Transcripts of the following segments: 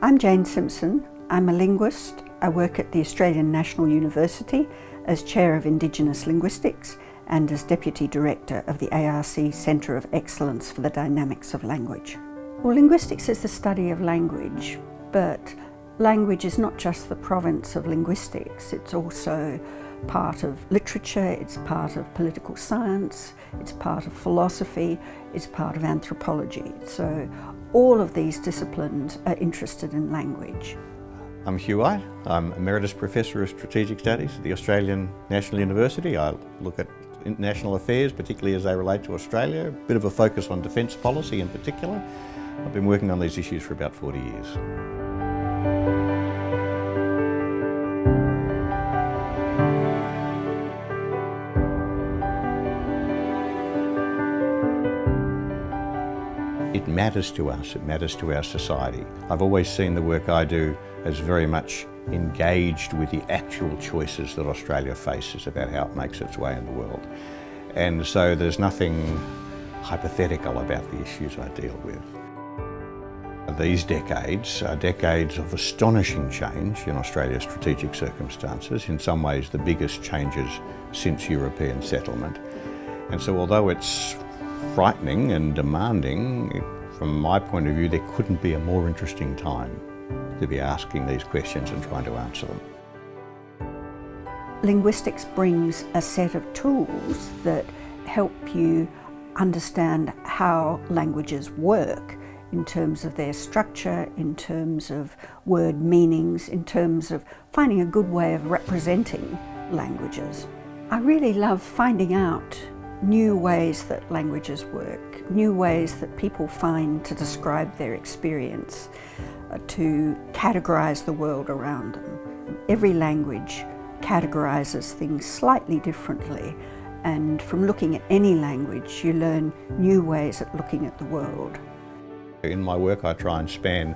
I'm Jane Simpson. I'm a linguist. I work at the Australian National University as Chair of Indigenous Linguistics and as Deputy Director of the ARC Centre of Excellence for the Dynamics of Language. Well, linguistics is the study of language, but language is not just the province of linguistics, it's also part of literature, it's part of political science, it's part of philosophy, it's part of anthropology. So all of these disciplines are interested in language. I'm Hugh. I'm Emeritus Professor of Strategic Studies at the Australian National University. I look at international affairs, particularly as they relate to Australia, a bit of a focus on defence policy in particular. I've been working on these issues for about 40 years. It matters to us, it matters to our society. I've always seen the work I do as very much engaged with the actual choices that Australia faces about how it makes its way in the world. And so there's nothing hypothetical about the issues I deal with. These decades are decades of astonishing change in Australia's strategic circumstances, in some ways the biggest changes since European settlement. And so although it's frightening and demanding, from my point of view, there couldn't be a more interesting time to be asking these questions and trying to answer them. Linguistics brings a set of tools that help you understand how languages work in terms of their structure, in terms of word meanings, in terms of finding a good way of representing languages. I really love finding out new ways that languages work, new ways that people find to describe their experience, to categorise the world around them. Every language categorises things slightly differently, and from looking at any language you learn new ways of looking at the world. In my work I try and span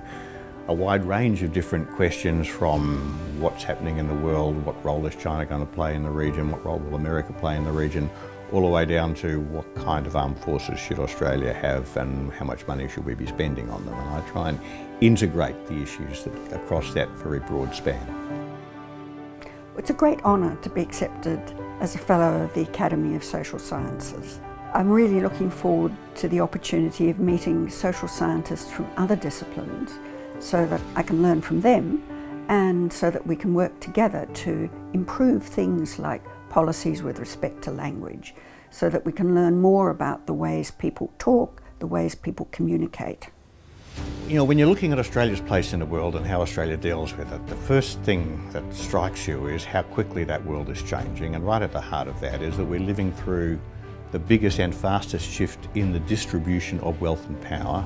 a wide range of different questions, from what's happening in the world, what role is China going to play in the region, what role will America play in the region, all the way down to what kind of armed forces should Australia have and how much money should we be spending on them. And I try and integrate the issues across that very broad span. It's a great honour to be accepted as a Fellow of the Academy of Social Sciences. I'm really looking forward to the opportunity of meeting social scientists from other disciplines so that I can learn from them and so that we can work together to improve things like policies with respect to language, so that we can learn more about the ways people talk, the ways people communicate. You know, when you're looking at Australia's place in the world and how Australia deals with it, the first thing that strikes you is how quickly that world is changing, and right at the heart of that is that we're living through the biggest and fastest shift in the distribution of wealth and power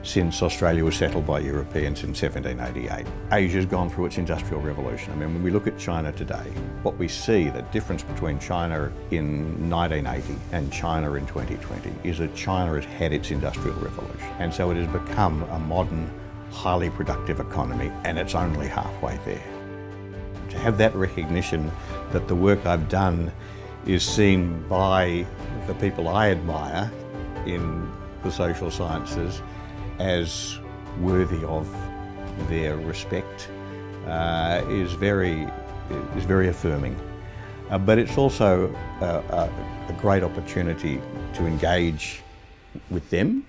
since Australia was settled by Europeans in 1788. Asia's gone through its industrial revolution. I mean, when we look at China today, what we see, the difference between China in 1980 and China in 2020 is that China has had its industrial revolution. And so it has become a modern, highly productive economy, and it's only halfway there. To have that recognition that the work I've done is seen by the people I admire in the social sciences as worthy of their respect is very affirming. But it's also a great opportunity to engage with them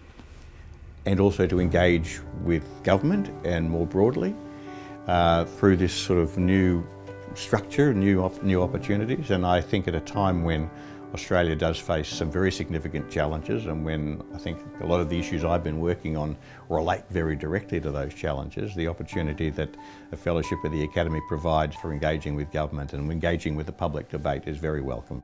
and also to engage with government and more broadly through this sort of new structure, new opportunities. And I think at a time when Australia does face some very significant challenges, and when I think a lot of the issues I've been working on relate very directly to those challenges, the opportunity that a fellowship at the Academy provides for engaging with government and engaging with the public debate is very welcome.